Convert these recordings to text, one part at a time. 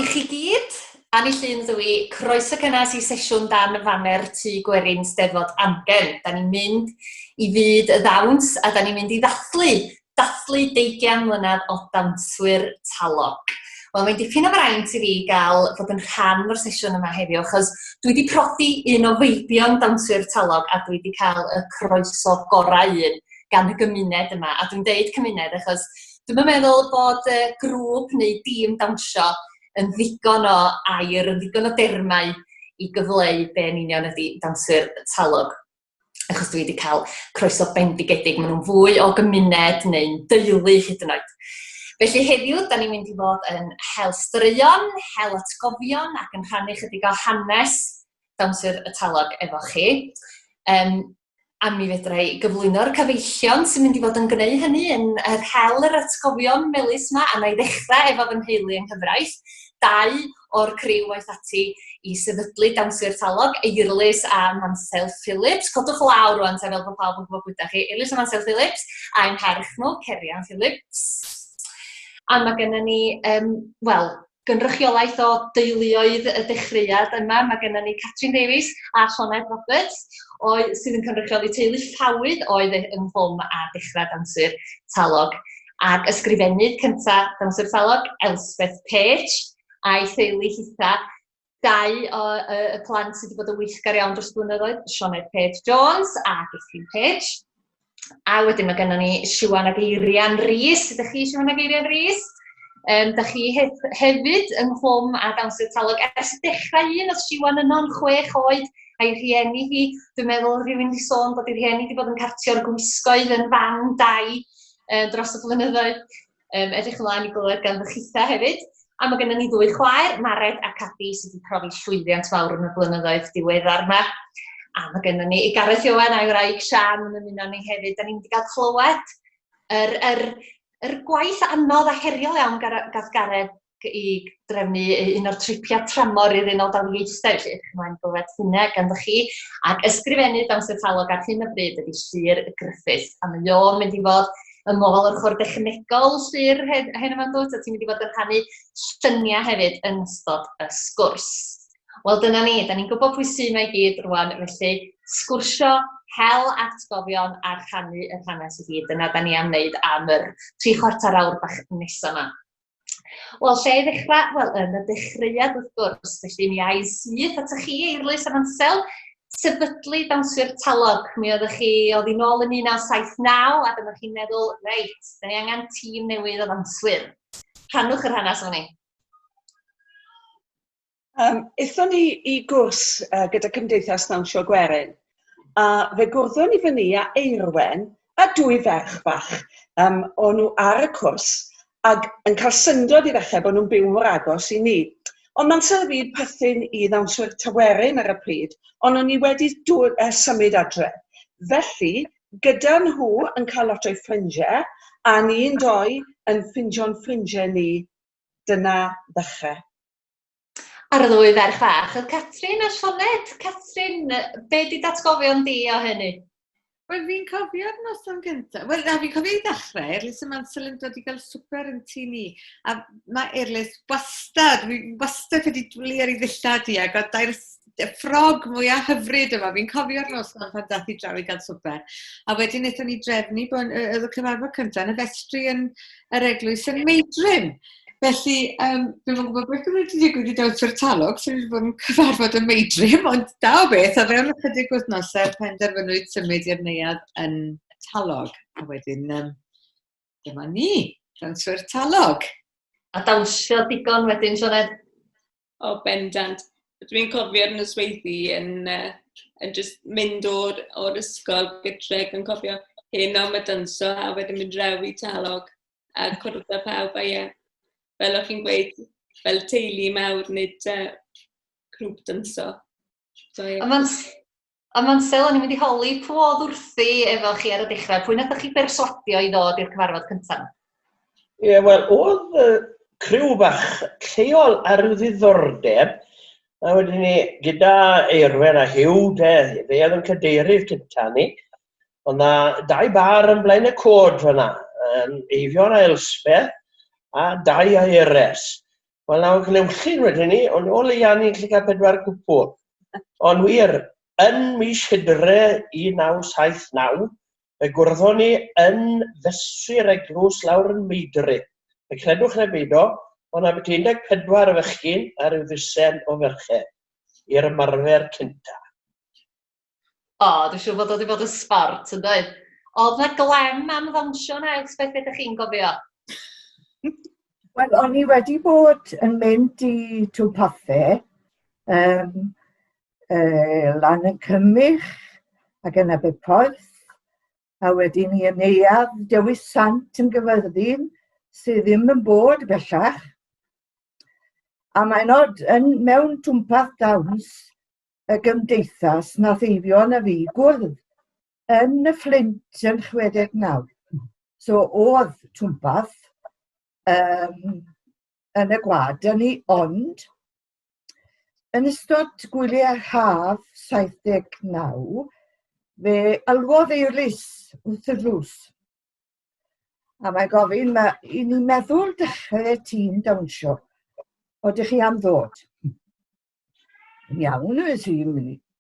chi gyd, Anni Llyn ydw i, croeso cynnes i sesiwn dan y faner tŷ gwerin Steddfod Amgen. Da ni'n mynd i fyd y ddawns a da ni'n mynd i dathlu 20 mlynedd o dawnswyr Talog. Wel, mae'n dipyn o fraint i fi gael fod yn rhan o'r sesiwn yma heddiw, achos dwi wedi prodi un o feibion dawnswyr Talog a dwi wedi cael y croeso gorau un gan y gymuned yma. A dwi'n deud cymuned achos dwi'n meddwl bod grŵp neu dîm dawnsio yn ddigon o air, yn ddigon o dermau i gyfleu be yn union ydy dawnswyr Talog. Achos dwi wedi cael croeso bendigedig, maen nhw'n fwy o gymuned neu'n deulu hyd yn oed. Felly heddiw, da ni'n mynd i fod yn hel straeon, hel atgofion ac yn rhannu chydig o hanes dawnswyr y Talog efo chi. A mi fedra i gyflwyno'r cyfeillion sy'n mynd i fod yn gwneud hynny yn hel yr atgofion melys yma, a na i ddechrau efo fy nheulu yng nghyfraith. 2 o'r criw waith ati i sefydlu dawnswyr Talog, Eirlys a Mansell Phillips. Codwch lawr rwan, fel bod pawb yn gwybod gwydach chi. Eirlys a Mansell Phillips, a'n herch nhw, Cerian Phillips. A mae gennym ni, gynrychiolaeth o deuluoedd y dechreuad yma. Mae gennym ni Catrin Davies a Llynedd Roberts, sydd yn cynrychioli teulu Ffawyd oedd yn ffwm a dechrau dawnswyr Talog. Ac ysgrifennydd cyntaf dawnswyr Talog, Elspeth Page, a'i theulu hitha, 2 o y plant sydd wedi bod yn weithgar iawn dros blynyddoedd, Sioned Page Jones a Gethin Page. A wedyn mae gennym ni Siwan ac Eirian Rhys. Ydych chi Siwan ac Eirian Rhys? Da chi hefyd yn ffwm a dawnswyr Talog. Ers dechrau un, oedd Siwan yno'n 6 oed, a'i rhieni hi, dwi'n meddwl rhywun wedi sôn bod ei rhieni wedi bod yn cartio'r gwisgoedd yn fan 2 dros y blynyddoedd. Edrych ymlaen i glywed gan ddechrau hefyd. A mae gennym ni 2 chwaer, Mared a Cadi, sydd wedi profi llwyddiant fawr yn y blynyddoedd diweddar yma. A mae gennym ni Gareth Iowen a'i wraig Sian yn ymuno ni hefyd. Da ni'n wedi cael clywed yr gwaith anodd a heriol iawn gath Gareth i drefnu un o'r tripiau tramor i'r Unol Daleithiau. Felly, mae'n glywed hynny ganddo chi. Ac ysgrifennydd dawnswyr Talog ar hyn o bryd ydy Llyr Griffith. A mae o'n mynd i fod yn nofel yr ochr dechnegol Llyr hyn yma'n dod, a ti'n mynd i fod yn rhannu lluniau hefyd yn ystod y sgwrs. Wel, dyna ni, da ni'n gwybod pwy sy'n mae gyd rwan, felly sgwrsio, hel atgofion a rhannu y hanes i gyd. Dyna da ni am wneud am yr 3/4 awr bach nesaf yma. Wel, lle i ddechrau? Wel, yn y dechreuad wrth gwrs, felly mi ai syth atoch chi, Eirlys a Mansell, sefydlu dawnswyr Talog. Mi oeddech chi, oedd i nôl yn 1979, a dyma chi'n meddwl, reit, da ni angen tîm newydd o dawnswyr. Rhannwch yr hanes o'n ni. Eithon ni i gwrs gyda Cymdeithas Ddawnsio Gwerin, a fe gwrddon ni fyny a Eirwen a 2 ferch bach. O'n nhw ar y cwrs ac yn cael syndod i ddechrau bod nhw'n byw mor agos i ni. Ond mae'n sylwyd perthyn i ddawnswyr Tawerin ar y pryd, ond o'n i wedi symud adre. Felly, gyda nhw yn cael lot o'i ffrindiau, a ni'n 2 yn ffindio'n ffrindiau ni, dyna ddechrau. Ar y 2 ferch fach, oedd Catrin a Sioned. Catrin, be di datgofion di o hynny? Wel, fi'n cofio'r noson gyntaf. Wel, fi'n cofio i ddechrau, Eirlys a Mansell yn dod i gael swper yn tŷ ni. A mae Eirlys wastad wedi dwlu ar ei ddillad i, ac oedd y ffrog mwyaf hyfryd yma. Fi'n cofio'r noson pan dath i draw i gael swper. A wedyn wnaethon ni drefnu bod y cyfarfod cyntaf yn y festri yn yr eglwys yn Meidrym. Felly, dwi'n gwybod beth wedi digwydd i dawnswyr Talog, sy'n wedi bod yn cyfarfod y Meidrym, ond da o beth, a fewn ychydig wythnosau penderfynwyd symud i'r neuadd yn Talog. A wedyn, dyma ni, dawnswyr Talog. A dawnsio digon wedyn, Sioned? O, bendant. Dwi'n cofio'r nosweithi yn just mynd o'r ysgol gytreg yn cofio hyn am y dawnsio, a wedyn mynd draw i Talog a cwrdd â pawb a fel o'ch chi'n gweud, fel teulu mawr, nid grŵp dawnsio. A Mansell, o'n i'n mynd i holi pwy oedd wrthi efo chi ar y dechrau. Pwy nath chi berswadio i ddod i'r cyfarfod cyntaf? Ie, wel, oedd criw bach lleol ar y ddiddordeb, a wedyn ni gyda Eirwen a Hiw, fe oedd yn cadeirydd cyntaf ni, ond na 2 bar yn blaen y cod fyna, Eifion a Elspeth, a 2 a Eres. Wel, nawr cynhymchyn wedyn ni, ond o leianu gallu cael 4 gwpl. Ond wir, yn mis Hydre 1979, y gwrddon ni yn fesur eglwys lawr yn Meidri. Y credwch na beido, ond na beth 14 fechgyn ar yw ddusen o ferched i'r ymarfer cynta. O, dwi'n siŵr bod o wedi bod yn sbort, yn dweud. Oedd na glem am ddawnsio na, beth ydych chi'n gofio? Wel, o'n i wedi bod yn mynd i twmpathau lan yn Cymych ac yn Aberporth, a wedyn ni yn neuadd Dewis Sant yn Gyfyrddin, sydd ddim yn bod bellach. A mae'n od, mewn twmpath dawns y gymdeithas na ddeifio na fi gwrdd yn y Fflint yn 69. So oedd twmpath yn y gwad ni, ond yn ystod gwyliau haf 79, fe alwodd eirlys wrth y drws. A mae gofyn, i ni meddwl dechrau tîm dawnsio. Odych chi am ddod? Iawn,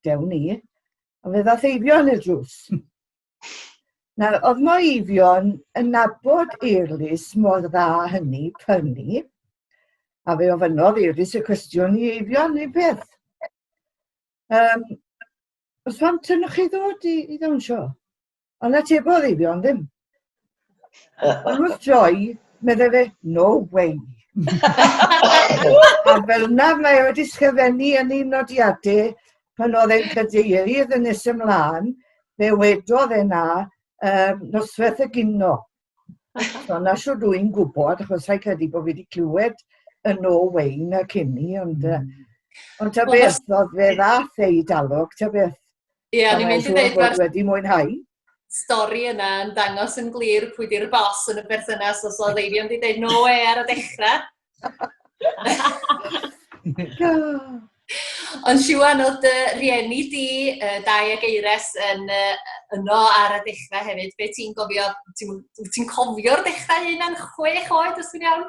dewn ni. A fe ddath Eifion i'r drws. Nawr, oedd mo Eifion yn nabod eirlys mor dda hynny, prynu, a fe ofynnodd eirlys y cwestiwn i Eifion neu beth. Os fan tynwch chi ddod i ddawnsio? Ond atebodd Eifion ddim. Ond wrth droi, meddwl fe, no way. A fel yna mae wedi sgrifennu yn un nodiadau pan oedd e'n cadeirydd yn nes ymlaen, fe wedodd yna noswaith y gino. So na siw dwi'n gwybod, achos rhaid credu bod fi wedi clywed y no way na cynni, ond ta beth, oedd fe ddath ei dalog, ta beth. Ie, ni'n mynd i ddeud wedi mwynhau. Stori yna yn dangos yn glir pwy di'r bos yn y berthynas os oedd Eifion wedi dweud no way ar y dechrau. Ond Siwan, oedd rhieni di, Dai ag Eires yno ar y dechrau hefyd. Be ti'n gofio? Ti'n cofio'r dechrau un yn 6 oed, os dwi'n iawn?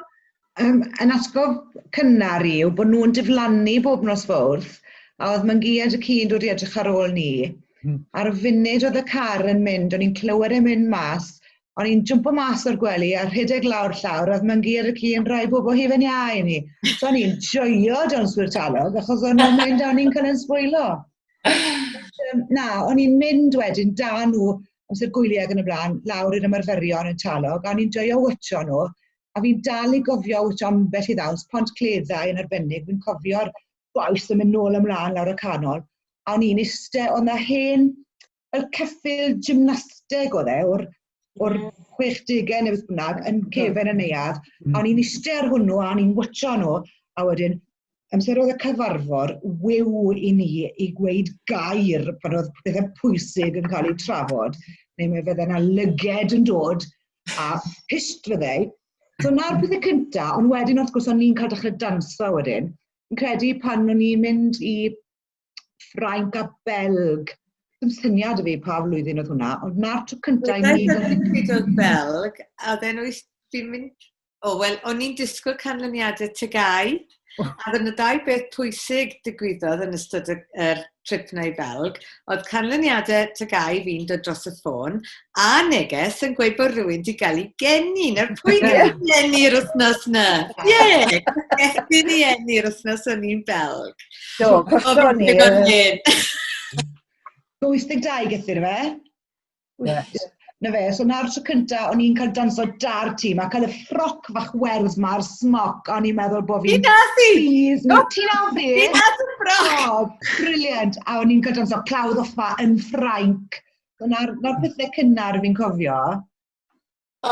Yn atgof cynnar i yw bod nhw'n diflannu bob nos Fawrth, a oedd Mangiad y Cyn dod i edrych ar ôl ni. Ar y funud oedd y car yn mynd, o'n i'n clywed e'n mynd mas, o'n i'n jwmpo mas o'r gwely a rhedeg lawr llawr, oedd Mangiad y Cyn rhai bobl hefyd iau i ni. So o'n i'n joio Dawnswyr Talog, achos o'n i'n mynd a o'n i'n cael yn sbwylo. Na, o'n i'n mynd wedyn da nhw, amser gwyliau ac yn y blaen, lawr i'r ymarferion yn Talog, a o'n i'n joio wytio nhw, a fi'n dal i gofio wytio ambell i ddawns, Pont Cleddau yn arbennig, fi'n cofio'r gwaith yn mynd nôl ymlaen lawr y canol, a o'n i'n eistedd, oedd na hen, fel ceffil gymnasteg oedd e, o'r 60au neu beth bynnag, yn cefen y neuadd, a o'n i'n eistedd ar hwnnw, a o'n i'n wytio nhw, a wedyn, amser oedd y cyfarfod, wyw i ni i gweud gair pan oedd pethau pwysig yn cael ei trafod, neu mae fydde yna lyged yn dod, a hist fydde. So na'r pethau cyntaf, ond wedyn wrth gwrs o'n i'n cael dechrau dansa wedyn, yn credu pan o'n i'n mynd i Ffrainc a Belg. Dim syniad o fi pa flwyddyn oedd hwnna, ond na'r tro cyntaf i mi... Oedd Belg, a dden nhw fi'n mynd... Wel, o'n i'n disgwyl canlyniadau tygau, a dden nhw 2 beth pwysig digwyddodd yn ystod y trip na i Belg, oedd canlyniadau tygau fi'n dod dros y ffôn, a neges yn gweud bod rhywun wedi cael ei geni, na'r pwy gael ei geni'r wythnos na. Ie, gethon ni enni'r wythnos o'n i'n Belg. Do, coston ni. 82 gyda'r fe? Na fe, so na'r tro cyntaf, o'n i'n cael danso dar tîm, a cael y ffroc fach werdd ma'r smoc, o'n i'n meddwl bod fi'n... Ti nath i! Ti nath i! Ti nath y ffroc! O, briliant! A o'n i'n cael danso clawdd offa yn Ffrainc. So na'r pethau cynnar fi'n cofio. O,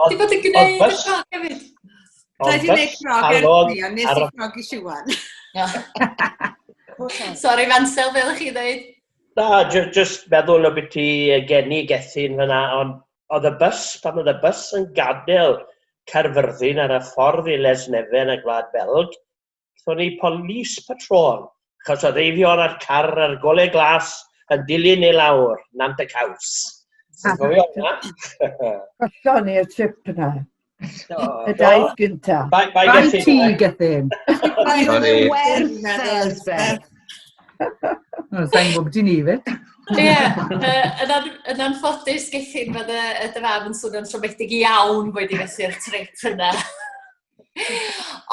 ti bod yn gwneud y ffroc hefyd? Rhaid i wneud ffroc ar fi, ond nes i ffroc i Siwan. Sori, Fansel, fel ych chi ddweud? Na, just meddwl o beth ti geni gethin fyna, ond oedd y bus, pan oedd y bus yn gadael Caerfyrddin ar y ffordd i Lesnefen y Gwlad Belg, oedd ni police patrol, achos oedd Eifion ar car ar golau glas yn dilyn ei lawr, nant y caws. Sy'n gofio hwnna? Coston ni'r trip yna. Y daith gynta. Bai Rai gallu. ti gythyn. Roedd yn werth Elspeth. Sa'n gwybod beth i ni fyd. Ie, yn anffodus gethyn bod y dyfam yn swnio'n siomedig iawn wedi methu'r trip yna.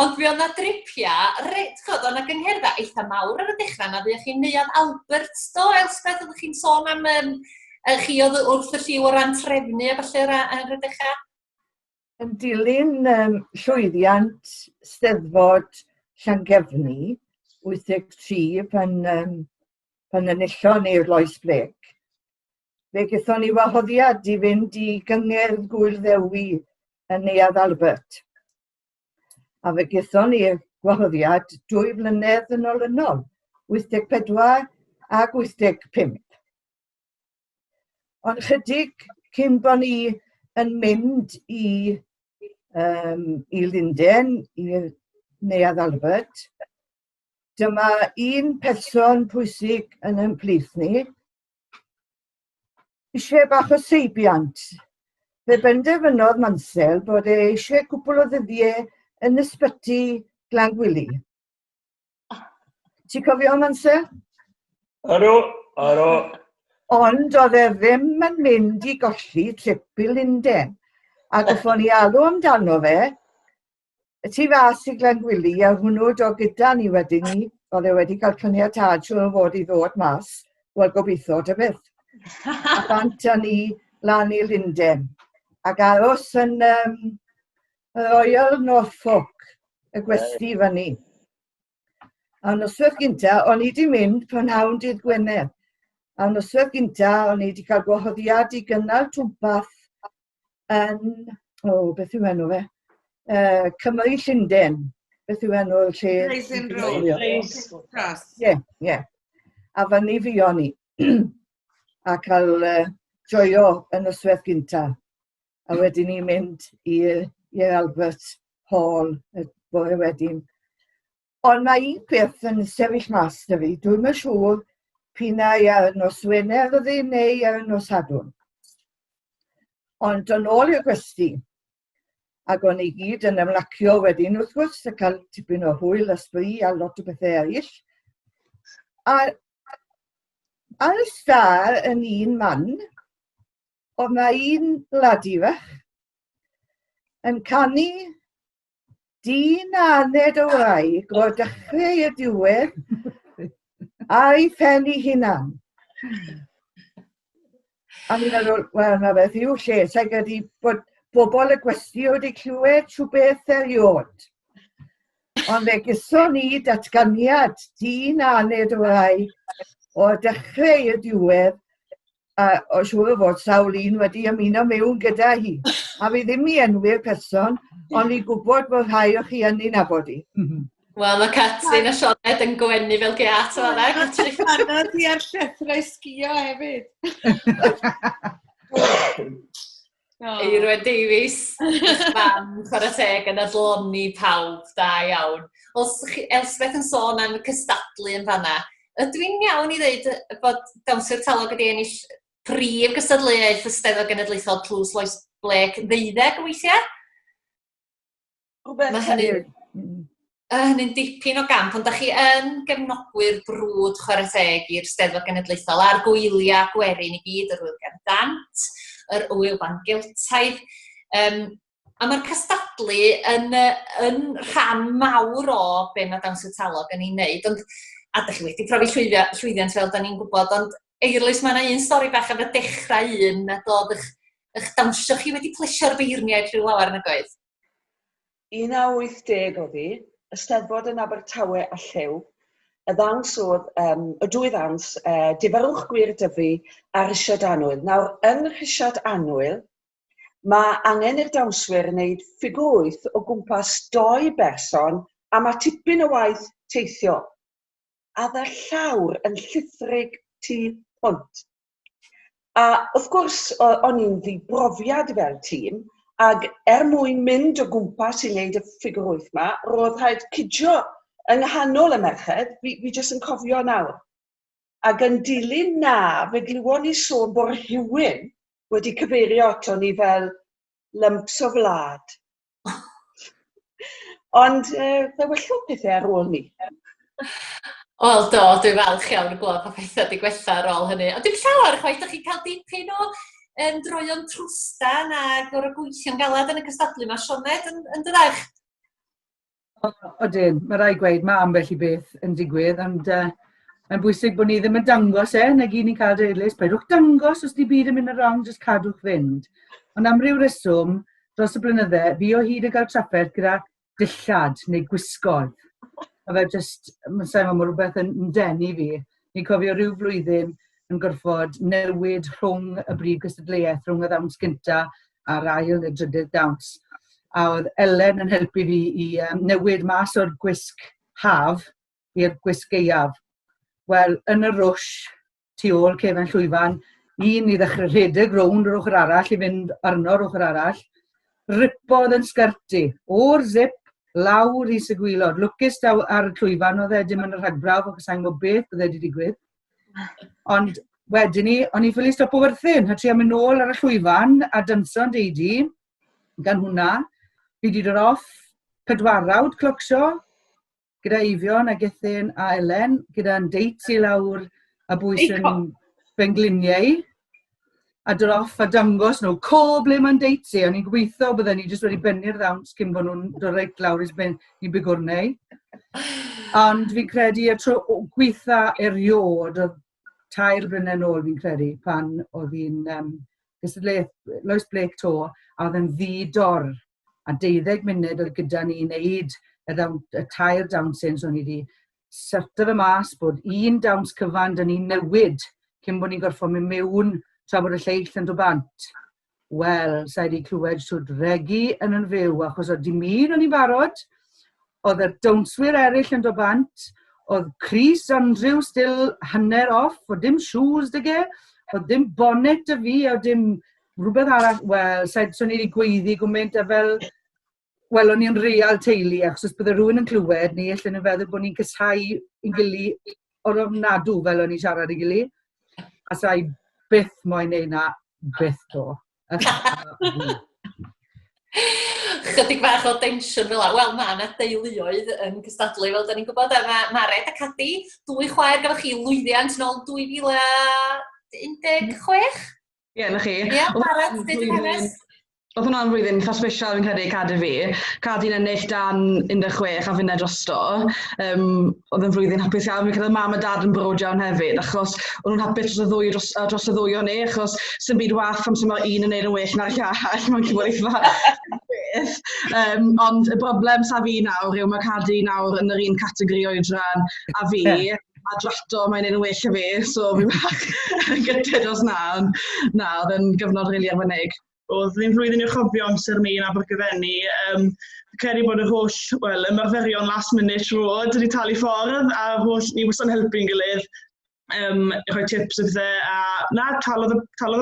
Ond fi oedd na dripiau, oedd o'na gyngherddau eitha mawr ar y dechrau na fuoch chi'n neuad Albert do, Elspeth, oeddech chi'n sôn am chi oedd wrth y lliw o ran trefnu a falle ar y dechrau? Yn dilyn llwyddiant Steddfod Llangefni, 83 pan enillon ni'r Loes Blec. Fe gaethon ni wahoddiad i fynd i gyngerdd Gwyl Ddewi yn neuad Albert. A fe gaethon ni wahoddiad 2 mlynedd yn ôl, 84 a 85. Ond chydig cyn bod ni yn mynd i Lundain, i neuad Albert, dyma un person pwysig yn ein plith ni, eisiau bach o seibiant. Fe benderfynodd Mansell bod eisiau cwpl o ddyddiau yn ysbyty Glangwili. Ti'n cofio Mansell? Aro. Ond oedd e ddim yn mynd i golli trip i Lundain. A goffon ni alw amdano fe, ti fas i Glangwili a hwnnw do gyda ni wedyn ni, oedd e wedi cael cyniatad o fod i ddod mas, wel gobeithio dy beth. A bant a ni lan i Lundain. Ac aros yn Royal Norfolk, y gwesti fyny. A noswaith gynta, o'n i wedi mynd prynhawn dydd Gwener. A noswaith gynta, o'n i wedi cael gwahoddiad i gynnal twmpath yn, beth yw enw fe? Cymru Llundain. Beth yw enw'r lle? Raisin Road. Ie. A fyny fi ni. A cael joio yn noswaith gynta. A wedyn ni'n mynd i'r Albert Hall y bore wedyn. Ond mae un peth yn sefyll mas dy fi. Dwi'n yn siŵr p'na i ar nos Wener oedd ei neu ar nos Sadwrn. Ond yn ôl i'r gwesti, ac o'n i gyd yn ymlacio wedyn wrth gwrs, a cael tipyn o hwyl a sbri a lot o bethau eraill. A ar y star yn un man, oedd mae un ladi fach yn canu dyn aned o wraig o dechrau y diwedd a'i phen ei hunan. A ni'n meddwl, wel, na beth yw lle, sa'i gyda bod bobl y gwesti wedi clywed siw beth eriod. Ond fe gyson ni datganiad dyn aned o wraig o dechrau y diwedd, a o siŵr o fod sawl un wedi ymuno mewn gyda hi. A fi ddim i enwi'r person, ond i gwybod bod rhai o chi yn ei nabod i. Wel, mae Catrin a Sioned yn gwenu fel geat o fanna. Catrin anodd i ar llethrau sgio hefyd. Eirwen Davies, mam, chwarae teg yn adloni pawb, da iawn. Os Elspeth yn sôn am y cystadlu yn fanna, ydw i'n iawn i ddweud bod Dawnsio'r Talog wedi ennill prif gystadleuaeth y Steddfod Genedlaethol Tlws Loes Blec 12 weithiau? Hynny'n dipyn o gamp, ond da chi yn gefnogwyr brwd chwarae teg i'r Steddfod Genedlaethol a'r gwyliau gwerin i gyd, yr Wyl Gan Dant, yr Wyl Ban Geltaidd. A mae'r cystadlu yn rhan mawr o be mae Ddawnsio Talog yn ei wneud. A da chi wedi profi llwyddiant fel da ni'n gwybod, ond Eirlys, mae yna un stori bach am y dechrau a dod eich dawnsio chi wedi plesio'r beirniaid rhyw lawer yn y goedd? 1980 oedd hi, y Steddfod yn Abertawe a Lliw, y ddawns oedd, y dwy ddawns, Diferwch Gwir Dyfu a Rhisiad Annwyl. Nawr, yn Rhisiad Annwyl, mae angen i'r dawnswyr yn gwneud ffigwr 8 o gwmpas 2 berson a mae tipyn o waith teithio. A dda llawr yn llithrig tu hwnt. A wrth gwrs, o'n i'n ddibrofiad fel tîm, ac mwyn mynd o gwmpas i wneud y ffigwr 8 yma, roedd rhaid cydio yng nghanol y merched, fi jyst yn cofio nawr. Ac yn dilyn na, fe glywon ni sôn bod rhywun wedi cyfeirio ato ni fel lumps o flad. Ond fe wellwn pethau ar ôl ni. Wel do, dwi'n falch iawn o glwad pa pethau di gwella ar ôl hynny. Ond dim llawer chwaith, ydych chi'n cael dipyn o droion trwstan a gorau gweithio'n galad yn y cystadlu mae Sioned yn dydach? Odyn, mae rai gweud mae ambell i beth yn digwydd, ond mae'n bwysig bod ni ddim yn dangos na gyd ni'n cael deilus. Peidiwch dangos os di byd yn mynd yn wrong, jyst cadwch fynd. Ond am ryw reswm, dros y blynydde, fi o hyd y gael trafferth gyda dillad neu gwisgoedd. A fe jyst, mae'n sain mae rhywbeth yn denu fi. Ni'n cofio rhyw flwyddyn yn gorfod newid rhwng y brif gystadleuaeth, rhwng y ddawns gynta a'r ail neu drydydd dawns. A oedd Elen yn helpu fi i newid mas o'r gwisg haf i'r gwisg geiaf. Wel, yn y rwsh tu ôl cefn llwyfan, un i ddechrau rhedeg rownd o'r ochr arall i fynd arno'r ochr arall, ripodd yn sgyrti, o'r zip lawr i sigwylod. Lwcus ar y llwyfan oedd e dim yn y rhagbraf ac sa'n gwybod beth oedd e wedi digwydd. Ond wedyn ni, o'n i ffili stopo werthyn, a trio mynd nôl ar y llwyfan a dynso'n deudi, gan hwnna, fi wedi dod off pedwarawd clocsio, gyda Eifion a Gethin a Elen, gyda'n deits i lawr a bwys yn bengliniau, a dod off a dangos nhw, ble mae'n deits i, o'n i'n gobeithio bydden ni jyst wedi bennu'r ddawns cyn bod nhw'n dod reit lawr i bigwrnau. Ond fi'n credu y tro gweitha eriod oedd 2 blynedd nôl fi'n credu, pan oedd hi'n gystadleuaeth Lois Blake to, a oedd yn ddidor. A 12 munud oedd gyda ni wneud y 2 dawnsyn, so ni wedi serta fe mas bod 1 dawns cyfan dyn ni'n newid cyn bod ni'n gorfod mynd mewn tra bod y lleill yn dod bant. Wel, sa i wedi clywed trwy'r regi yn fyw, achos oedd dim un o'n i'n barod, oedd y dawnswyr eraill yn dod bant, oedd Chris Andrew still hanner off, oedd dim shoes dyge, oedd dim bonnet dy fi, oedd dim rhywbeth arall, wel, so ni wedi gweiddi gwmynt a fel, wel, o'n i'n real teulu, achos bydde rhywun yn clywed, ni allan yn feddwl bod ni'n cysau i'n gili o'r ofnadw fel o'n i'n siarad i gili. A sa i byth moyn neud na, byth do. Chydig bach o tensiwn fel la. Wel, mae yna deuluoedd yn cystadlu, fel da ni'n gwybod, mae Mared a Cadi, 2 chwaer gafoch chi lwyddiant nôl 2016? Ie, na chi. Ie, Mared, dweud yn hanes. Oedd hwnna'n flwyddyn eitha special fi'n credu Cadi fi. Cadi'n ennill dan 16 a fynd drosto. Oedd yn flwyddyn hapus iawn. Fi'n credu mam a dad yn brod iawn hefyd, achos oedd nhw'n hapus dros y ddwy o ni, achos sy'n byd wath am sy'n un yn neud yn well na'r llall. Mae'n gwybod eitha beth. Ond y broblem sa fi nawr yw mae Cadi nawr yn yr un categori oedran a fi. A drato mae'n ein well y fi, so fi'n bach gyda dros na. Na, oedd yn gyfnod rili arbennig. Oedd ni'n flwyddyn i'w chofio amser ni yn Abergyfenni. Credu bod y holl, wel, ymarferion last minute road wedi talu ffordd, a ni wastad yn helpu'n gilydd. Rhoi tips o bethau, a na, talodd y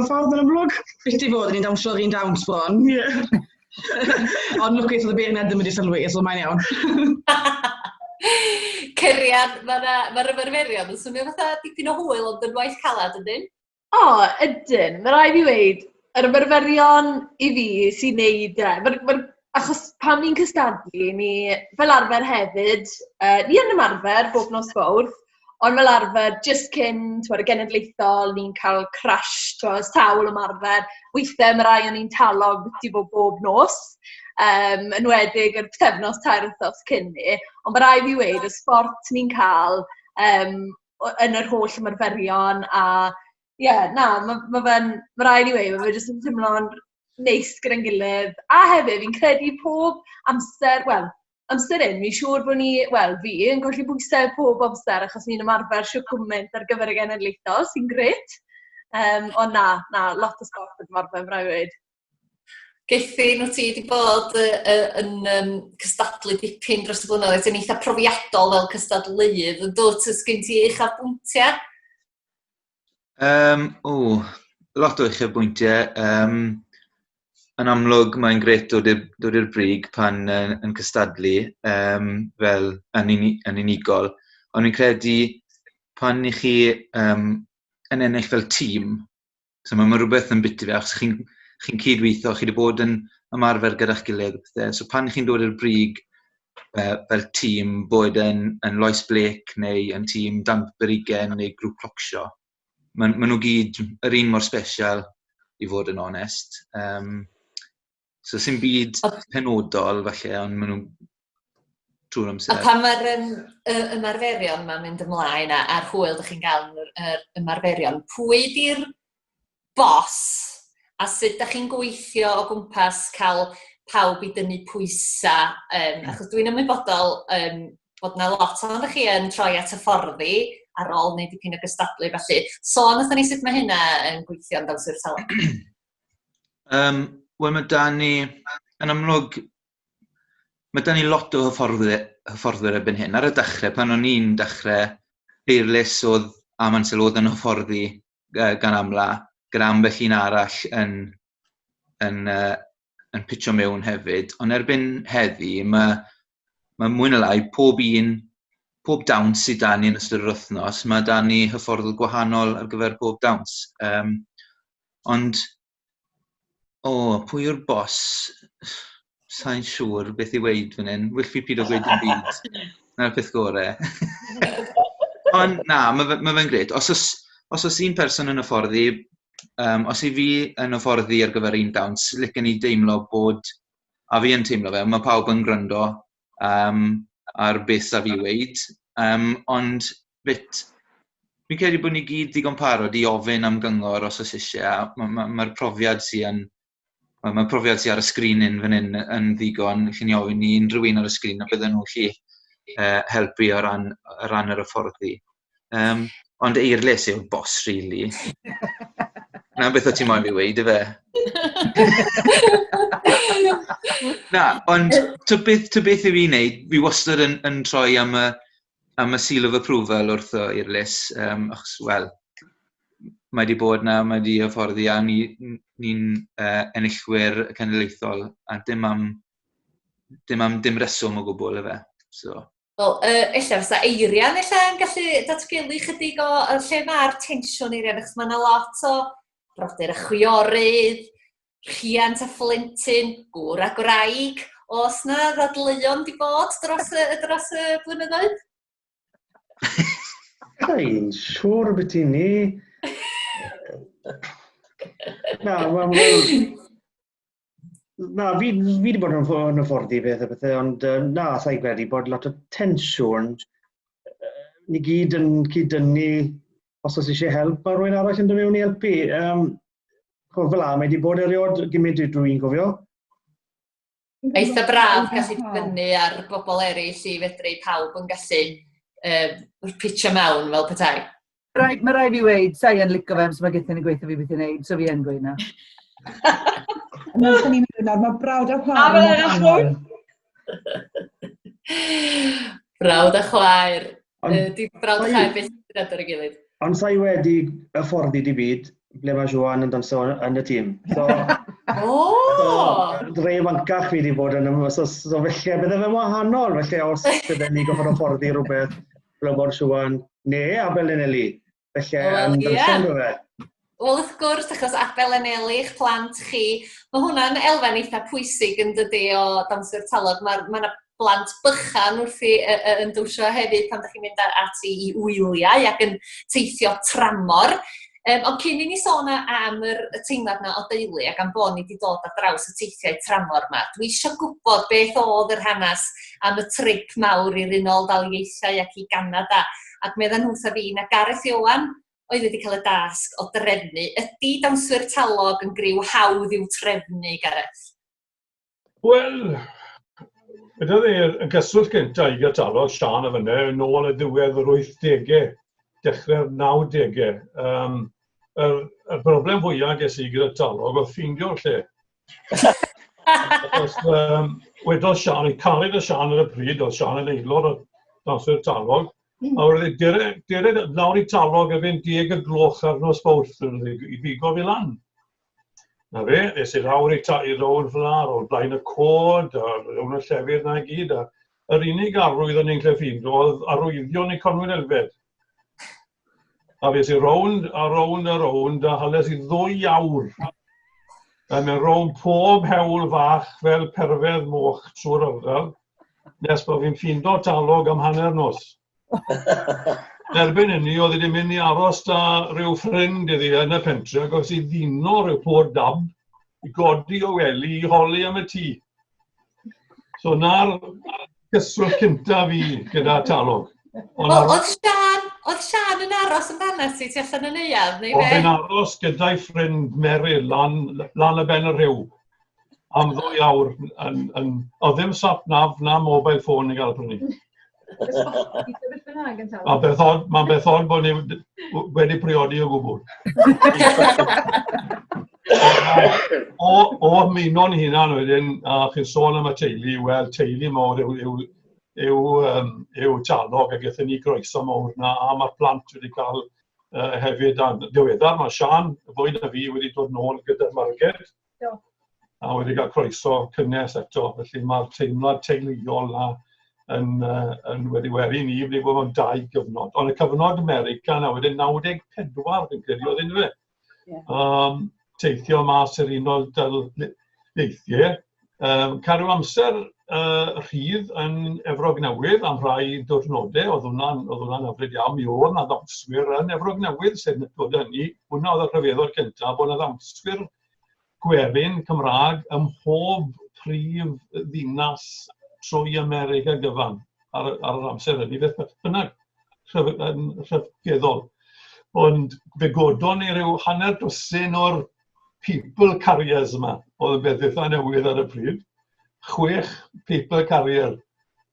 ffordd yn amlwg. Beth i fod, ni'n dawnsio'r un dawns bron. Ond lwcus oedd y beirniad ddim wedi sylwi, so mae'n iawn. Cerian, mae'r ymarferion yn swnio fatha dipyn o hwyl ond yn waith calad ydyn? O, ydyn. Mae rai fi weid, yr ymarferion i fi sy'n neud achos pan ni'n cystadlu, ni fel arfer hefyd, ni yn ymarfer bob nos fawrth, ond fel arfer, just cyn y genedlaethol, ni'n cael crash, sawl ymarfer, weithiau mae rai o'n ni'n talog byti bob nos, yn wedig yr pethefnos 2 wythnos cyn ni, ond mae rai fi weid, y sport ni'n cael yn yr holl ymarferion a mae rhaid i wei, mae fe jyst yn teimlo'n neis gyda'n gilydd. A hefyd, fi'n credu pob amser, amser fi'n siŵr bod ni, fi yn golli bwysau pob amser, achos ni'n ymarfer siw cwment ar gyfer y genedlaethol, sy'n gret. Ond lot o sport yn ymarfer, rhaid i weid. Gethin, wyt ti wedi bod yn cystadlu dipyn dros y blynyddoedd, yn eitha profiadol fel cystadleuedd, yn dod sgyn ti eich arbwyntiau? Lot o eich bwyntiau. Yn amlwg, mae'n gret dod i'r brig pan yn cystadlu fel yn unigol. Ond fi'n credu pan i chi yn ennill fel tîm, so mae rhywbeth yn biti fe, achos chi'n cydweithio, chi wedi bod yn ymarfer gyda'ch gilydd. So pan chi'n dod i'r brig fel tîm, bod yn Lois Blake neu yn tîm Dan Berigen neu grŵp Clocsio. Maen nhw gyd yr un mor special, i fod yn onest. So sy'n byd penodol falle, ond maen nhw trwy'r amser. A pan mae'r ymarferion ma'n mynd ymlaen a'r hwyl ydych chi'n gael yr ymarferion, pwy di'r bos a sut ydych chi'n gweithio o gwmpas cael pawb i dynnu pwysau, achos dwi'n ymwybodol bod yna lot o'n chi yn troi at hyfforddi ar ôl wneud dipyn o gystadlu, felly sôn ydych ni sut mae hynna yn gweithio yn Ddawnsio Talog? Wel, mae da ni, yn amlwg, mae da ni lot o hyfforddwyr erbyn hyn. Ar y dechrau, pan o'n i'n dechrau, eirlys oedd Aman Sylwodd yn hyfforddi gan amla, gyda ambell un arall yn pitcho mewn hefyd. Ond erbyn heddi, mae mwy na lai pob dawns sydd da ni yn ystod yr wythnos, mae da ni hyfforddwyr gwahanol ar gyfer pob dawns. Ond, pwy yw'r bos? Sa'n siŵr beth i weid fan hyn. Wyll fi pyd o gweud yn byd. Na'r peth gorau. Ond na, mae fe'n gred. Os oes un person yn hyfforddi, os i fi yn hyfforddi ar gyfer un dawns, licen ni deimlo bod, a fi yn teimlo fe, mae pawb yn gwrando ar beth a fi weid. Ond fi'n credu bod ni gyd digon parod i ofyn am gyngor os oes eisiau. Mae'r profiad sy'n Mae'r profiad sydd ar y sgrin fan hyn yn ddigon. Chi'n ni ofyn i unrhyw un ar y sgrin a bydden nhw chi helpu o ran yr hyfforddi. Ond eirlys yw'r bos, really. Na beth o ti moyn fi weid, fe? Na, ond ta beth i fi wneud, fi wastad yn troi am y seal of approval wrth o eirlys. Achos, wel, mae wedi bod na, mae wedi hyfforddi a ni'n enillwyr cenedlaethol a dim reswm o gwbl efe. Wel, ella fysa eirian ella yn gallu datgelu chydig o lle mae'r tensiwn eirian, achos mae yna lot o brodyr y chwiorydd, rhiant a phlentyn, gŵr a gwraig. Oes na ddadleuon di bod dros y blynyddoedd? Sa'n siŵr beth i ni. Na, fi wedi bod yn hyfforddi bethau, ond na, sa'i credu bod lot o tensiwn. Ni gyd yn cyd-dynnu os oes eisiau help a rwy'n arall yn dod mewn i helpu. Fel mae wedi bod eriod gymryd dwi'n gofio. Eitha braf gallu dibynnu ar bobl eraill i fedru pawb yn gallu pitcho mewn fel petai. Mae rai fi weid, sa'i yn licio fe, so mae gyda ni gweithio fi beth i'n neud, so fi yn gweud na. Nawr, mae brawd a chwaer yn wahanol. Brawd a chwaer. Di brawd a chwaer beth sydd ar y gilydd? Ond sa'i wedi hyfforddi di byd, ble mae Joan yn dansio yn y tîm. Rhai fancach fi wedi bod yn so felly bydde fe'n wahanol, felly os bydde ni gofod hyfforddi rhywbeth ble bod Joan neu Abel Eneli, felly yn dansio yn fe. Wel, wrth gwrs, achos Abel Eneli, eich plant chi, mae hwnna'n elfen eitha pwysig yn dydi o Ddawnsio Talog. Mae yna blant bychan wrthi yn dwysio hefyd pan ydych chi'n mynd ati i wyliau ac yn teithio tramor. Ond cyn i ni sôn am y teimlad yna o deulu ac am bod ni wedi dod ar draws y teithiau tramor yma, dwi eisiau gwybod beth oedd yr hanes am y trip mawr i'r Unol Daleithiau ac i Ganada. Ac meddwl nhw sa fi na Gareth Iowan oedd wedi cael y dasg o drefnu. Ydy Dawnsio'r Talog yn griw hawdd i'w trefnu, Gareth? Wel, ydy yn gyswllt gyntaf i Talog, Sian a fyny, nôl y ddiwedd yr 80au, dechrau'r 90au. Y broblem fwyaf ges i gyda Talog oedd ffeindio'r lle. Wedodd Sian, i caled y Sian ar y pryd, oedd Sian yn aelod o Dawnsio'r Talog, a wedi dired nawr i Talog efo'n 10 y gloch ar nos Fawrth i ddigo fi lan. Na fe, nes i rawr i rown fflar o'r blaen y cod, a rown y llefydd na i gyd. Yr unig arwydd yn ein cleffindo oedd arwyddion i Conwy Elfed. A fes i rownd a hales i 2 awr. A mae'n rownd pob hewl fach fel perfedd moch trwy'r ardal. nes bod fi'n ffindo Talog am hanner nos. Erbyn hynny, oedd wedi mynd i aros da rhyw ffrind iddi yn y pentre, ac oedd i ddino rhyw pôr dab, i godi o wely, i holi am y tŷ. So na'r gyswllt cynta fi gyda Talog. Oedd Sian yn aros yn fanna ti allan yn neuad, neu fe? Oedd yn aros gyda'i ffrind Meryl lan y ben y rhyw am 2 awr. Oedd ddim sat naf na mobile phone i gael prynu. Mae'n bethod bod ni wedi priodi o gwbl. O ymuno'n hunan wedyn, a chi'n sôn am y teulu, wel, teulu mawr yw Talog, ac eithon ni groeso mawr na, a mae'r plant wedi cael hefyd diweddar. Mae Sian, fwy na fi, wedi dod nôl gyda'r marged, a wedi cael croeso cynnes eto, felly mae'r teimlad teuluol na yn wedi weri ni, wedi bod mewn 2 gyfnod. Ond y cyfnod America na wedyn 94, fi'n credu oedd unrhyw. Teithio mas yr unol daleithiau. Carw amser rhydd yn Efrog Newydd am rai diwrnodau, oedd hwnna'n hyfryd iawn. Mi oedd na ddawnswyr yn Efrog Newydd, sef dod hynny. Hwna oedd y rhyfeddod cyntaf, bod na ddawnswyr gwerin Cymraeg ym mhob prif ddinas trwy America gyfan ar yr amser hynny. Beth bynnag yn rhyfeddol. Ond fe godon ni ryw hanner dwsin o'r people carriers yma, oedd y beth eitha newydd ar y pryd. 6 people carrier,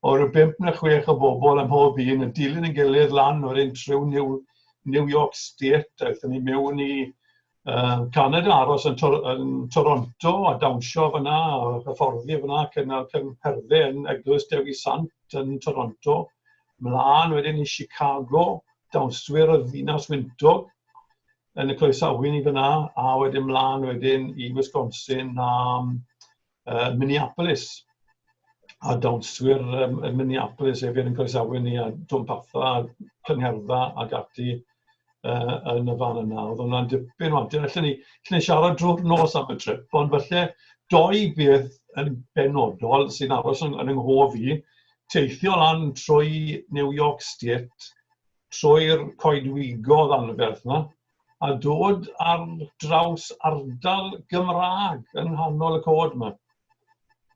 o ryw 5 na 6 o bobl ym mhob un, yn dilyn yn gilydd lan wedyn trwy New York State, a eithon ni mewn i Canada, aros yn Toronto, a Ddawnsio fyna, a hyfforddi fyna, cynnal cynherddi yn Eglwys Dewi Sant yn Toronto, mlaen wedyn i Chicago, dawnswyr y ddinas wyntog, yn y croesawyn i fyna, a wedyn mlaen wedyn i Wisconsin a Minneapolis. A dawnswyr Minneapolis hefyd yn croesawyn i a dwmpatha, cyngherdda ac ati yn y fan yna. Oedd hwnna'n dipyn o amser. Allen ni siarad drwy'r nos am y trip, ond falle 2 beth yn benodol sy'n aros yn ynghof fi, teithio lan trwy New York State, trwy'r coedwigodd anferth yna, a dod ar draws ardal Gymraeg yn nghanol y cod yma.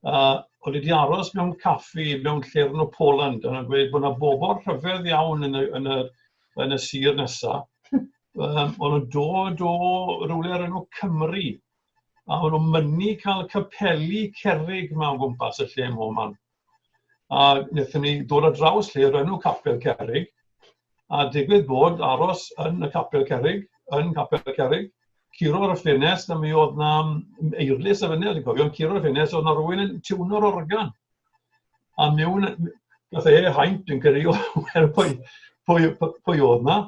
Oedd wedi aros mewn caffi mewn llyrn o Poland, yn gweud bod yna bobl rhyfedd iawn yn y sir nesaf. Oedd nhw'n dod o rywle ar enw Cymru, a oedd nhw'n mynnu cael capeli cerrig yma o gwmpas y lle moman. A wnaethon ni dod ar draws lle o'r enw Capel Cerrig, a digwydd bod aros yn y Capel Cerrig, curo'r ffenest, a mi oedd na eirlys y fyny, dwi'n cofio, curo'r ffenest, oedd na rhywun yn tiwno'r organ. A mewn, gath haint yn credu pwy oedd na,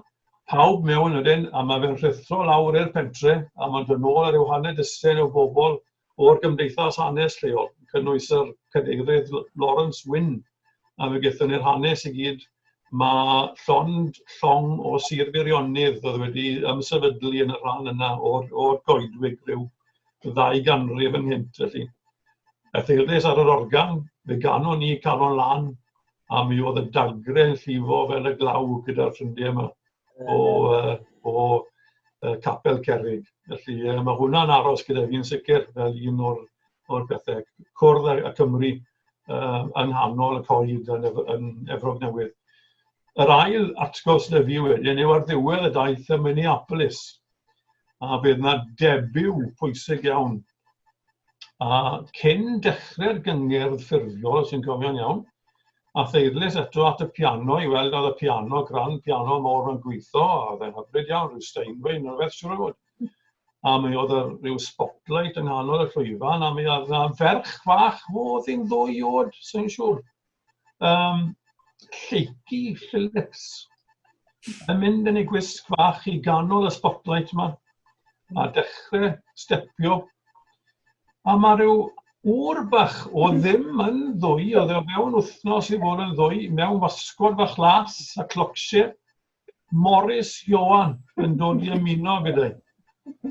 pawb mewn ydyn, a mae fe'n rhithro lawr i'r pentre, a mae'n dod nôl ar yw hanner dysyn o bobl o'r gymdeithas hanes lleol, cynnwys yr cadeirydd Lawrence Wynn, a fe gaethon ni'r hanes i gyd. Mae llond llong o Sir Feirionydd oedd wedi ymsefydlu yn y rhan yna o'r goedwig rhyw 2 ganrif yn hynt. Felly, eithirlus ar yr organ, fe ganon ni cael o'n lan, a mi oedd y dagre'n llifo fel y glaw gyda'r ffrindiau yma o Capel Cerrig. Felly, mae hwnna'n aros gyda fi'n sicr fel un o'r bethau. Cwrdd a Cymru yn nghanol y coed yn Efrog Newydd. Yr ail atgos na fi wedyn yw ar ddiwedd y daith ym Minneapolis. A bydd yna debyw pwysig iawn. A cyn dechrau'r gyngerdd ffurfiol, os i'n cofio'n iawn, a theirlus eto at y piano, i weld oedd y piano, gran piano mawr yn gweithio, a oedd e'n hyfryd iawn, rhyw Steinway, neu beth siwr o fod. A mi oedd rhyw spotlight yng nghanol y llwyfan, a mi oedd ferch fach, oedd hi'n 2 oed, sy'n siwr. Lleici Phillips yn mynd yn ei gwisg fach i ganol y spotlight yma a dechrau stepio. A mae rhyw ŵr bach o ddim yn 2, oedd e mewn wythnos i fod yn 2, mewn wasgod fach las a clocsir, Morris Ioan yn dod i ymuno gyda'i.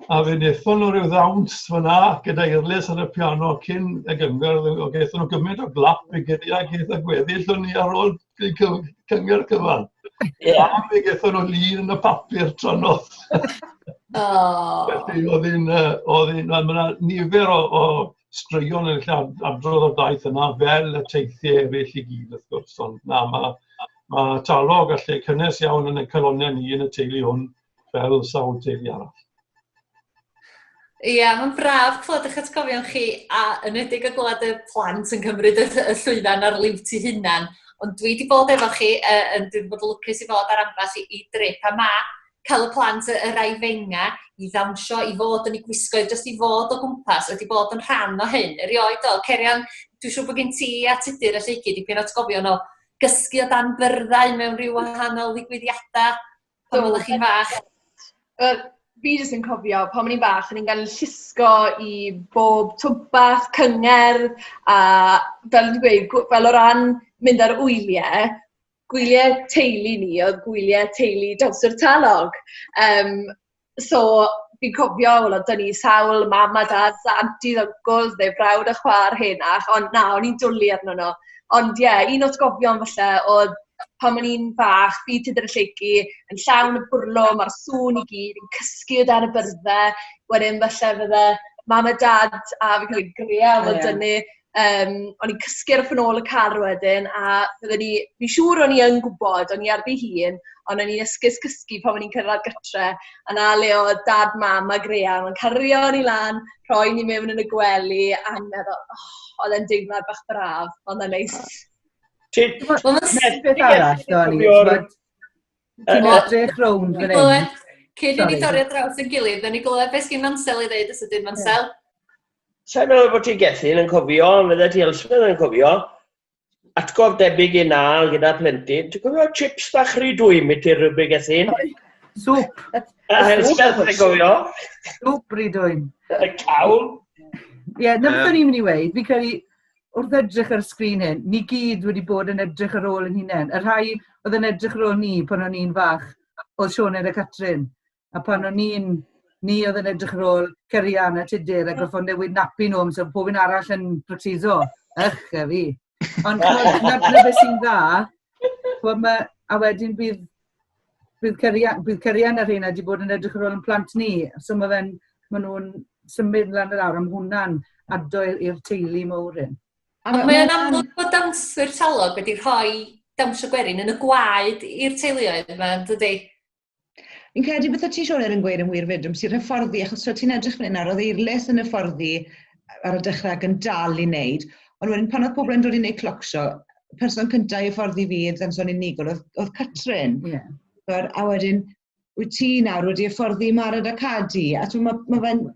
A fe wnaethon nhw rhyw ddawns fyna gyda Irles ar y piano cyn y gyngor, o gaethon nhw gymaint o glap i gyd a gaeth y gweddill o'n ni ar ôl cyngor cyfan. A fe gaethon nhw lun yn y papur tronodd. Felly oedd yna nifer o straeon yn adrodd o'r daith yna fel y teithiau eraill i gyd wrth gwrs. Ond na, mae Talog a lle cynnes iawn yn y colonnau ni yn y teulu hwn fel sawl teulu arall. Ie, mae'n braf clywed eich atgofion chi, a yn edrych y gwlad y plant yn cymryd y llwyfan ar liwt i hunan. Ond dwi wedi bod efo chi, dwi'n bod lwcus i fod ar ambell i drip, a cael y plant y rai fenga i ddawnsio, i fod yn ei gwisgoedd, jyst i fod o gwmpas, wedi bod yn rhan o hyn. Erioed o, Cerian, dwi'n siŵr bod gen ti a Tudur a Lleici dipyn o atgofion o gysgu o dan byrddau mewn rhyw wahanol ddigwyddiadau pan oeddech chi'n fach. Fi jyst yn cofio, pan o'n i'n bach, o'n i'n gael llusgo i bob twbach, cynger, a fel dwi'n gweud, fel o ran mynd ar wyliau, gwyliau teulu ni oedd gwyliau teulu Ddawnsio Talog. So, fi'n cofio, wel, oedd dyn ni sawl, mam a dad, aunties, uncles, neu brawd a chwa'r henach, ond na, o'n i'n dwlu arno nhw. Ond ie, un o'r gofion falle oedd pan o'n i'n fach, fi Tudur a Lleici, yn llawn y bwrlo, mae'r sŵn i gyd, yn cysgu o dan y byrdde, wedyn falle fydde mam a dad, a fi'n cael ei griau o dynnu, o'n i'n cysgu ar y ffynol y car wedyn, a fi'n siŵr o'n i yn gwybod, o'n i ar fi hun, ond o'n i'n ysgus cysgu pan o'n i'n cyrraedd gytre, a na le o dad, mam a griau, mae'n cario ni lan, rhoi ni mewn yn y gwely, a meddwl, oedd e'n deimlad bach braf, ond e'n neis. Beth arall, Doni? Ti'n edrych rownd fan hyn. Cyn i ni dorri draws yn gilydd, ni glywed beth sgyn Mansel i ddeud ys ydyn Mansel? Sa'n meddwl bod ti gethin yn cofio, fydde ti Elsfydd yn cofio, atgof debyg i nal gyda plentyn. Ti'n cofio chips bach rhy dwym i ti rhywbeth gethin? Swp. Elsfydd yn cofio. Swp rhy dwym. Y cawl. Ie, na beth o'n i'n mynd i weid, fi credu wrth edrych ar y sgrin hyn, ni gyd wedi bod yn edrych ar ôl yn hunain. Y rhai oedd yn edrych ar ôl ni pan o'n i'n fach, oedd Sioned a Catrin. A pan o'n ni oedd yn edrych ar ôl Cerian a Tudur ac oedd o'n newid napi nhw, so pob un arall yn prociso. A fi. Ond na beth sy'n dda, a wedyn bydd Cerian ar hyn wedi bod yn edrych ar ôl yn plant ni. So mae nhw'n symud lan y lawr am hwnna'n addo i'r teulu mawr hyn. Ond mae'n amlwg bod Dawnswyr Talog wedi rhoi dawnsio gwerin yn y gwaed i'r teuluoedd yma, dydy? Fi'n credu beth o ti Sion yn gweud yn wir fyd, sy'n hyfforddi, achos ti'n edrych fan hyn ar, oedd Irles yn hyfforddi ar y dechrau ac yn dal i wneud, ond wedyn pan oedd pobl yn dod i wneud clocsio, y person cyntaf i hyfforddi fi yn Ddawnsio unigol oedd Catrin. A wedyn, wyt ti nawr wedi hyfforddi Marad a Cadi, a mae fe'n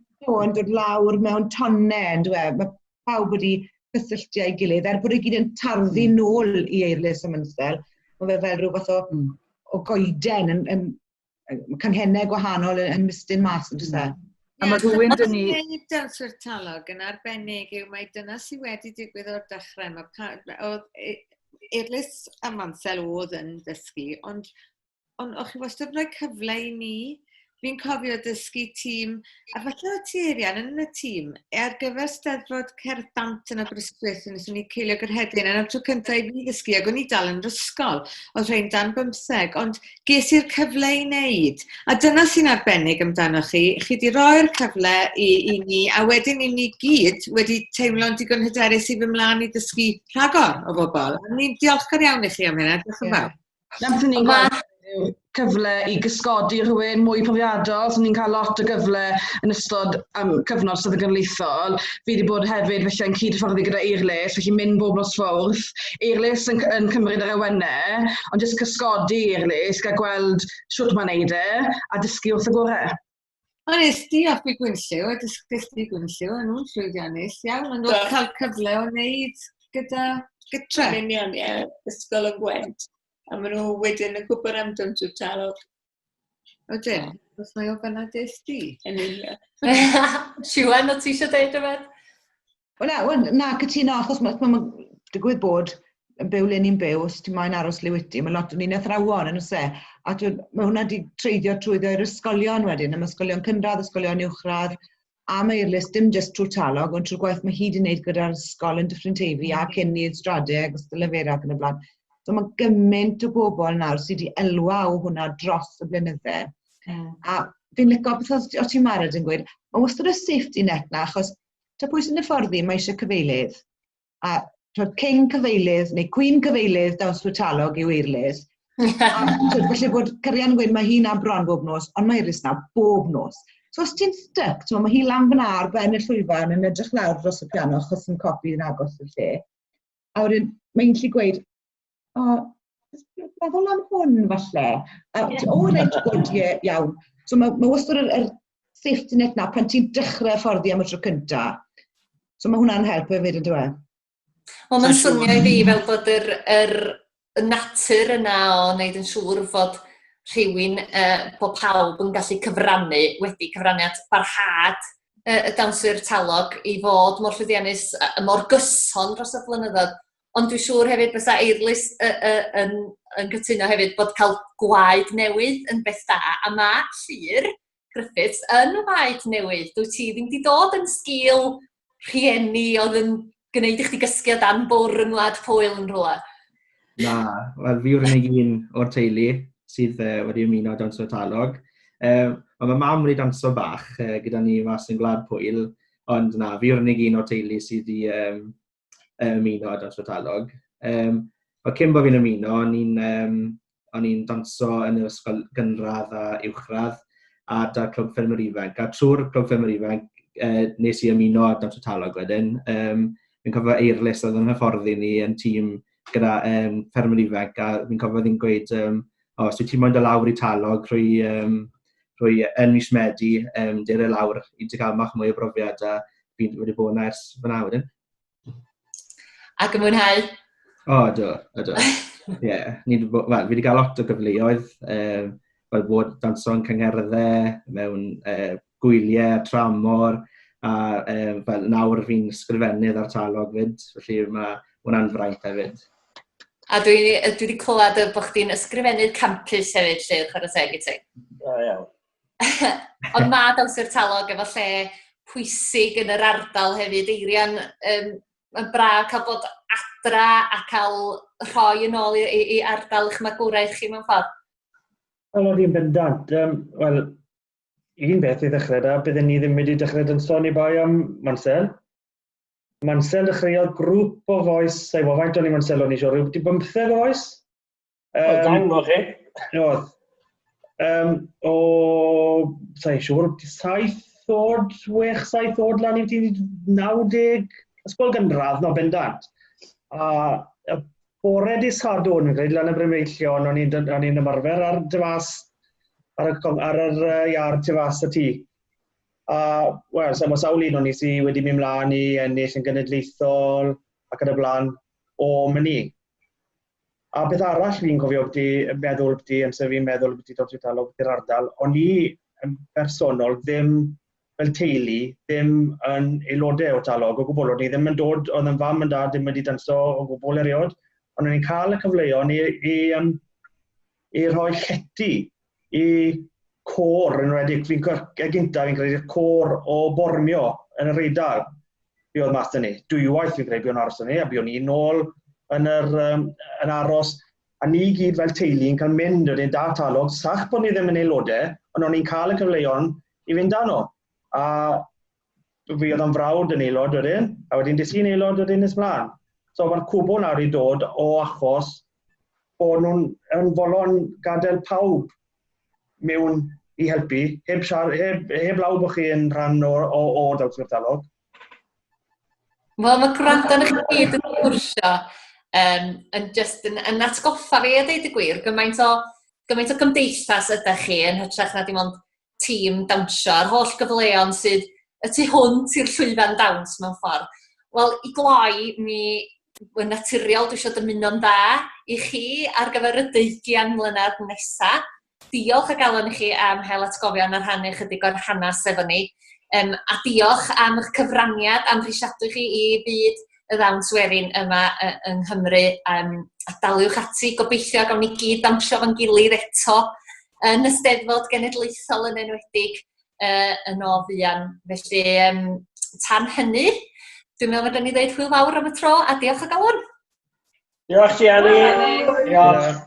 dod lawr mewn tonnau, yn dweud, mae pawb wedi cysylltu a'i gilydd, bod i gyd yn tarddu nôl i Eirlis y Mansel, mae fe fel rhywbeth o goeden, canghennau gwahanol yn mystyn mas, yn dweud. A mae rhywun dyn ni... Oedd Dawnsio Talog yn arbennig yw mae dyna sydd wedi digwydd o'r dechrau. Oedd Eirlis a Mansel oedd yn dysgu, ond o'ch chi wastad yn rhoi cyfle i ni. Fi'n cofio dysgu tîm, a falle o Tirian yn y tîm, ar gyfer steddfod cerdd dant yn Aberystwyth, nes ni ceilio Gyrhedyn, a'r tro cyntaf i fi ddysgu, ac o'n i dal yn yr ysgol, oedd rhain dan 15, ond ges i'r cyfle i wneud. A dyna sy'n arbennig amdano chi wedi roi'r cyfle i ni, a wedyn i ni gyd wedi teimlo'n digon hyderus i fy mlaen i dysgu rhagor o bobl. A ni'n diolchgar iawn i chi am hynna, diolch yn fawr. Nath ni'n gweld cyfle i gysgodi rhywun mwy profiadol, so ni'n cael lot o gyfle yn ystod cyfnod sydd yn gynulleithol. Fi wedi bod hefyd felly yn cyd-hyfforddi gyda Eirlis, felly mynd bob nosfwrdd. Eirlis yn cymryd yr awennau, ond jyst cysgodi Eirlis, gael gweld siwt mae'n neud a dysgu wrth y gorau. Ond nes di off i Gwynlliw, a dysgu Gwynlliw, a nhw'n llwyddiannus iawn, ond oedd cael cyfle o wneud gyda gytre. Yn union, ie, ysgol y Gwent. A maen nhw wedyn yn gwybod am Dawnsio Talog. O de, os mae o fanna des di. Yn union. Siwan, o ti eisiau deud yma? Wel, na, cytuno, achos mae'n digwydd bod byw le ni'n byw, os ti moyn aros le wyt ti, mae lot o ni'n athrawon yn ose. A mae hwnna wedi treiddio trwyddo'r ysgolion wedyn, am ysgolion cynradd, ysgolion uwchradd, a mae Eirlis dim jyst trwy Talog, ond trwy'r gwaith mae hi wedi gwneud gyda'r ysgol yn Dyffryn Teifi a cynnydd stradeg, ystol Lefera ac yn y blaen. So mae gymaint o bobl nawr sydd wedi elwa o hwnna dros y blynydde. A fi'n licio beth os ti'n marad yn gweud, mae wastad y safety net na, achos ta pwy sy'n hyfforddi mae eisiau cyfeilydd. A King cyfeilydd neu Queen cyfeilydd Ddawnsio Talog yw Eirlis. Felly bod Cyrian yn gweud mae hi'n am bron bob nos, ond mae Eirlis na bob nos. So os ti'n stuck, mae hi lan fyna ar ben y llwyfan yn edrych lawr dros y piano achos yn copi yn agos y lle. A wedyn mae'n gallu gweud, meddwl am hwn falle. Reit gwrdd iawn. So mae wastad yr safety net na pan ti'n dechrau fforddi am y tro cynta. So mae hwnna'n helpu hefyd yn dweud. Wel, mae'n swnio i fi fel bod yr natur yna o wneud yn siŵr fod rhywun, bod pawb yn gallu cyfrannu, wedi cyfraniad barhad y Dawnsio'r Talog i fod mor llwyddiannus a mor gyson dros y blynyddoedd. Ond dwi'n siŵr hefyd bysa Eirlis yn cytuno hefyd bod cael gwaed newydd yn beth da. A mae Llyr Griffiths yn waed newydd. Dwi ti ddim wedi dod yn sgil rhieni oedd yn gwneud i chdi gysgu o dan bwr yn Wlad Pwyl yn rhywle. Na, wel fi yw'r unig un o'r teulu sydd wedi ymuno Ddawnsio Talog. Mae mam wedi dansio bach gyda ni mas yn Gwlad Pwyl, ond na, fi yw'r unig un o'r teulu sydd wedi ymuno Ddawnsio Talog. Cyn bod fi'n ymuno, o'n i'n dansio yn yr ysgol gynradd a uwchradd a da Clwb Ffermwyr Ifanc. A trwy'r Clwb Ffermwyr Ifanc nes i ymuno Ddawnsio Talog wedyn. Fi'n cofio Eirlis oedd yn hyfforddi ni yn tîm gyda Ffermwyr Ifanc a fi'n cofio ddyn gweud os wyt ti'n moyn dy lawr i Talog rwy yn mis Medi, dyr y lawr i ti cael mach mwy o brofiad a fi wedi bod yna ers fyna wedyn. Ac yn mwynhau? Do. Fi wedi cael lot o gyfleoedd, fel bod danso yn cyngerddau, mewn gwyliau, tramor, a nawr fi'n sgrifennydd ar Talog fyd, felly mae hwnna'n fraint hefyd. A dwi wedi clywed bod chdi'n ysgrifennydd campus hefyd, lle chwarae teg i ti. Iawn. Ond mae Ddawnsio'r Talog efo lle pwysig yn yr ardal hefyd. Eirian, yn bra cael bod adra a cael rhoi yn ôl i ardal eich magwraeth chi mewn ffordd? Wel, oedd hi'n bendant. Wel, un beth i ddechrau da, bydden ni ddim wedi dechrau dynso ni bai am Mansell. Mansell dechreuodd grŵp o fois, sa'i fod faint o'n i Mansell o'n i siwr, wedi 15 o fois. Gang o chi? Oedd. Sa'i siwr, 7 oed, 6-7 oed lan i ti 90, ysgol gynradd, no bendant. A bore di Sadwn, fi'n credu, lan y Brymeillion, o'n i'n ymarfer ar dyfas, ar yr iard dyfas y tŷ. Wel, so mae sawl un o'n i sydd wedi mynd mlaen i ennill yn genedlaethol ac yn y blaen o myni. A beth arall fi'n cofio meddwl yn sef fi'n meddwl Dawnsio Talog i'r ardal, o'n i yn bersonol ddim fel teulu, ddim yn aelodau o Talog o gwbl. O'n i ddim yn dod, oedd yn fam yn dad ddim wedi danso o gwbl eriod, ond o'n i'n cael y cyfleon i rhoi llety i côr yn wedig, fi'n credu'r côr o Bormio yn yr Eidal. Fi oedd mas ni. Dwywaith fi'n credu buon aros ni, a buon ni nôl yn aros. A ni gyd fel teulu yn cael mynd o'r un da Talog, sach bod ni ddim yn aelodau, ond o'n i'n cael y cyfleon i fynd dano. A fi oedd yn frawd yn aelod wedyn, a wedyn dis i'n aelod wedyn nes mlaen. So mae'r cwbl nawr i dod o achos bod nhw'n folon gadael pawb mewn i helpu, heb law bod chi yn rhan o Dawnsio Talog. Wel, mae gwrando yn eich gyd yn gwrsio yn atgoffa fi a deud y gwir, gymaint o gymdeithas ydych chi yn hytrach na dim ond tîm dawnsio, a'r holl gyfleon sydd y tu hwnt i'r llwyfan dawns mewn ffordd. Wel, i gloi, mi yn naturiol dwi eisiau dymuno'n dda i chi ar gyfer y 20 mlynedd nesaf. Diolch o galon i chi am hel atgofion ar rhannu chydig o'r hanes efo ni. A diolch am eich cyfraniad, am rhysiadau chi i byd y ddawnswerin yma yng Nghymru. A daliwch ati, gobeithio gawn ni gyd dawnsio fo'n gilydd eto yn y Steddfod Genedlaethol yn enwedig yn o fuan. Felly, tan hynny, dwi'n meddwl fod ni dweud hwyl fawr am y tro, a diolch o galon. Diolch, Gianni. Diolch.